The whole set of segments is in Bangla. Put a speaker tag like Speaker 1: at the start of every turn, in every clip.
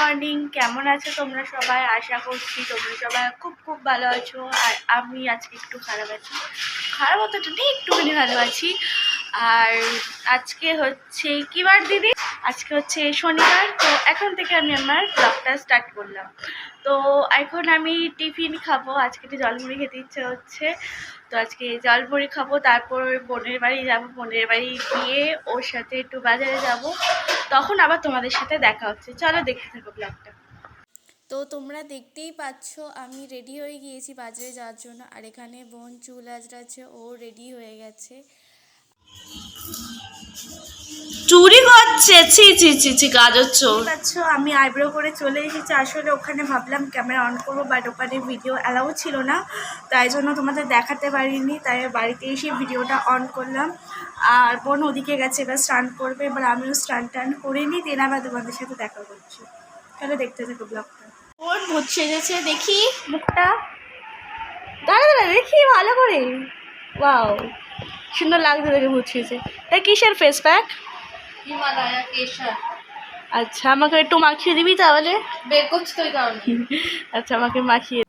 Speaker 1: মর্নিং, কেমন আছো তোমরা সবাই? আশা করছি তোমরা সবাই খুব খুব ভালো আছো। আর আমি আজকে একটু খারাপ আছি, খারাপ অতটা নেই, একটুখানি ভালো আছি। আর আজকে হচ্ছে কি বার দিদি? আজকে হচ্ছে শনিবার। তো এখন থেকে আমি আমার ব্লগটা স্টার্ট করলাম। তো এখন আমি টিফিন খাবো, আজকে একটু জলমুড়ি খেতে ইচ্ছে হচ্ছে। তো আজকে জলমুড়ি খাবো, তারপর বোনের বাড়ি যাবো, বোনের বাড়ি গিয়ে ওর সাথে একটু বাজারে যাব, তখন আবার তোমাদের সাথে দেখা হচ্ছে। চলো দেখতে থাকো ব্লগটা। তো তোমরা দেখতেই পাচ্ছ আমি রেডি হয়ে গিয়েছি বাজারে যাওয়ার জন্য। আর এখানে বোন চুল আঁচড়াচ্ছে, ও রেডি হয়ে গেছে।
Speaker 2: চুরি করছে, ছি ছি ছি ছি, গাজর চোর।
Speaker 1: পাচ্ছ আমি আইব্রো করে চলে এসেছি। আসলে ওখানে ভাবলাম ক্যামেরা অন করবো, বাট ওখানে ভিডিও অ্যালাউ ছিল না, তাই জন্য তোমাদের দেখাতে পারিনি। তাই বাড়িতে এসে ভিডিওটা অন করলাম। আর বোন ওদিকে গেছে, এবার স্টান করবে, এবার আমিও স্টান টান করে নিই, দেন আবার তোমাদের সাথে দেখা করছি। তাহলে দেখতে থাকো ব্লগটা। বোন ভূত সেজেছে, দেখি মুখটা, দাঁড়া দাঁড়া দেখি ভালো করে। ওয়াও, সুন্দর লাগছে দেখে ভূত সেজেছে। তাই কিসের ফেস প্যাক?
Speaker 2: হিমালয়া কেশর।
Speaker 1: আচ্ছা, আমাকে একটু মাখিয়ে দিবি তাহলে।
Speaker 2: বের করছি তো এই কারণে।
Speaker 1: আচ্ছা, আমাকে মাখিয়ে।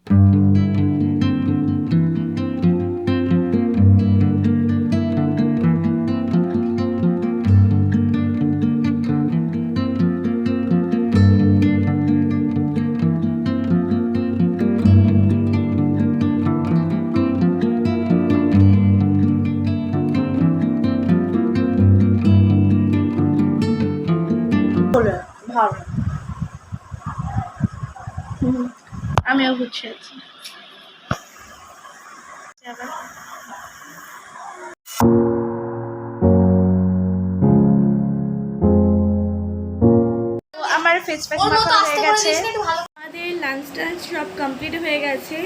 Speaker 1: ভালো, আমিও বুঝছি। আবার আমার ফেস প্যাক মাখা হয়ে গেছে, আমাদের লাঞ্চ টাঞ্চ সব কমপ্লিট হয়ে গেছে।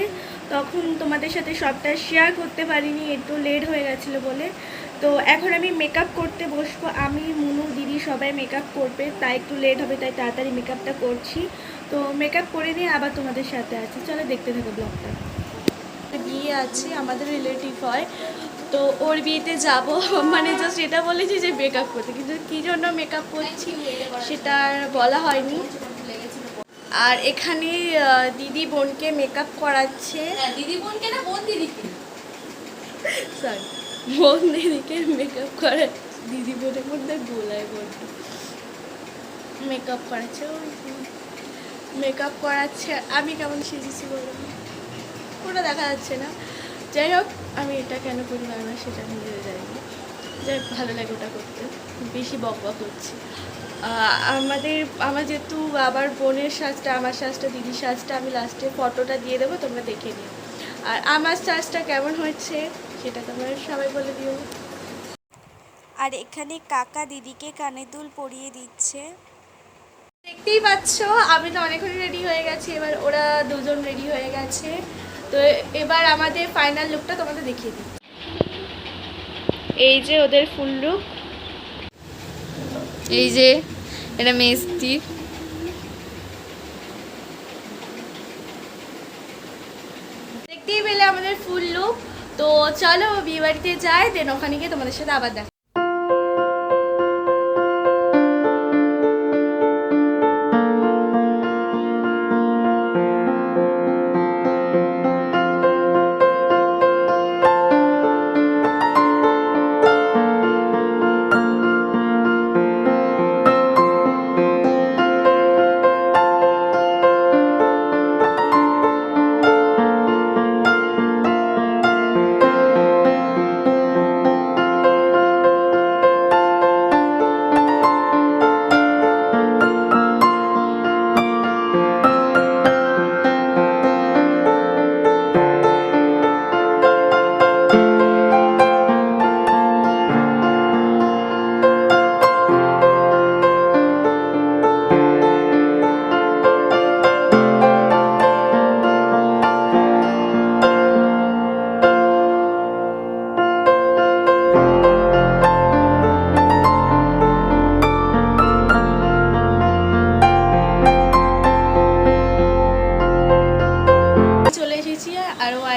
Speaker 1: তখন তোমাদের সাথে সবটা শেয়ার করতে পারিনি, একটু লেট হয়ে গেছিলো বলে। তো এখন আমি মেকআপ করতে বসবো, আমি মুনু দিদি সবাই মেকআপ করবে, তাই একটু লেট হবে, তাই তাড়াতাড়ি মেকআপটা করছি। তো মেকআপ করে নিয়ে আবার তোমাদের সাথে আছি, চলো দেখতে থাকো ব্লগটা। বিয়ে আছে, আমাদের রিলেটিভ হয়, তো ওর বিয়েতে যাব। মানে জাস্ট এটা বলেছি যে মেকআপ করতে, কিন্তু কী জন্য মেকআপ করছি সেটা আর বলা হয়নি। আর এখানে দিদি বোনকে মেকআপ করাচ্ছে।
Speaker 2: দিদি বোনকে না, বোন দিদিকে।
Speaker 1: সরি, বোন দিদিকে মেকআপ করাচ্ছে, দিদি বোনের মধ্যে গোলায় বলতে মেকআপ করাচ্ছে। মেকআপ করাচ্ছে, আমি কেমন সেজেছি বলো, ওটা দেখা যাচ্ছে না। যাই হোক, আমি এটা কেন করি না সেটা নিজে জানি না, যাই হোক ভালো লাগে ওটা করতে, বেশি বক বক করছি। আমার যেহেতু আবার বোনের সাজটা, আমার সাজটা, দিদির সাজটা আমি লাস্টে ফটোটা দিয়ে দেবো, তোমরা দেখে নিও। আর আমার সাজটা কেমন হয়েছে সেটা তোমরা সবাই বলে দিও। আর এখানে কাকা দিদিকে কানে দুল পরিয়ে দিচ্ছে, দেখতেই পাচ্ছ। আমি তো অনেকক্ষণ রেডি হয়ে গেছি, এবার ওরা দুজন রেডি হয়ে গেছে। তো এবার আমাদের ফাইনাল লুকটা তোমাদের দেখিয়ে দিই। এই যে ওদের ফুল লুক,
Speaker 2: এই যে এটা মেস্তি।
Speaker 1: দেখতেই পেলে আমাদের ফুল লুক। তো চলো বিয়ে বাড়িতে যাই, দেন ওখানে গিয়ে তোমাদের সাথে আবার দেখা।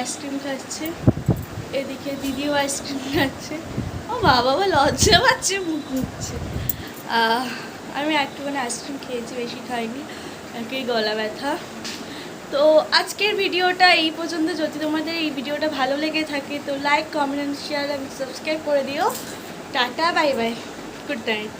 Speaker 1: আইসক্রিম খাচ্ছে, এদিকে দিদিও আইসক্রিম খাচ্ছে। ও বাবা, লজ্জা পাচ্ছে, মুখ মুখছে। আমি একটুখানি আইসক্রিম খেয়েছি, বেশি খাইনি। একই গলা ব্যথা। তো আজকের ভিডিওটা এই পর্যন্ত। যদি তোমাদের এই ভিডিওটা ভালো লেগে থাকে তো লাইক, কমেন্ট, শেয়ার এবং সাবস্ক্রাইব করে দিও। Tata, bye bye, good night.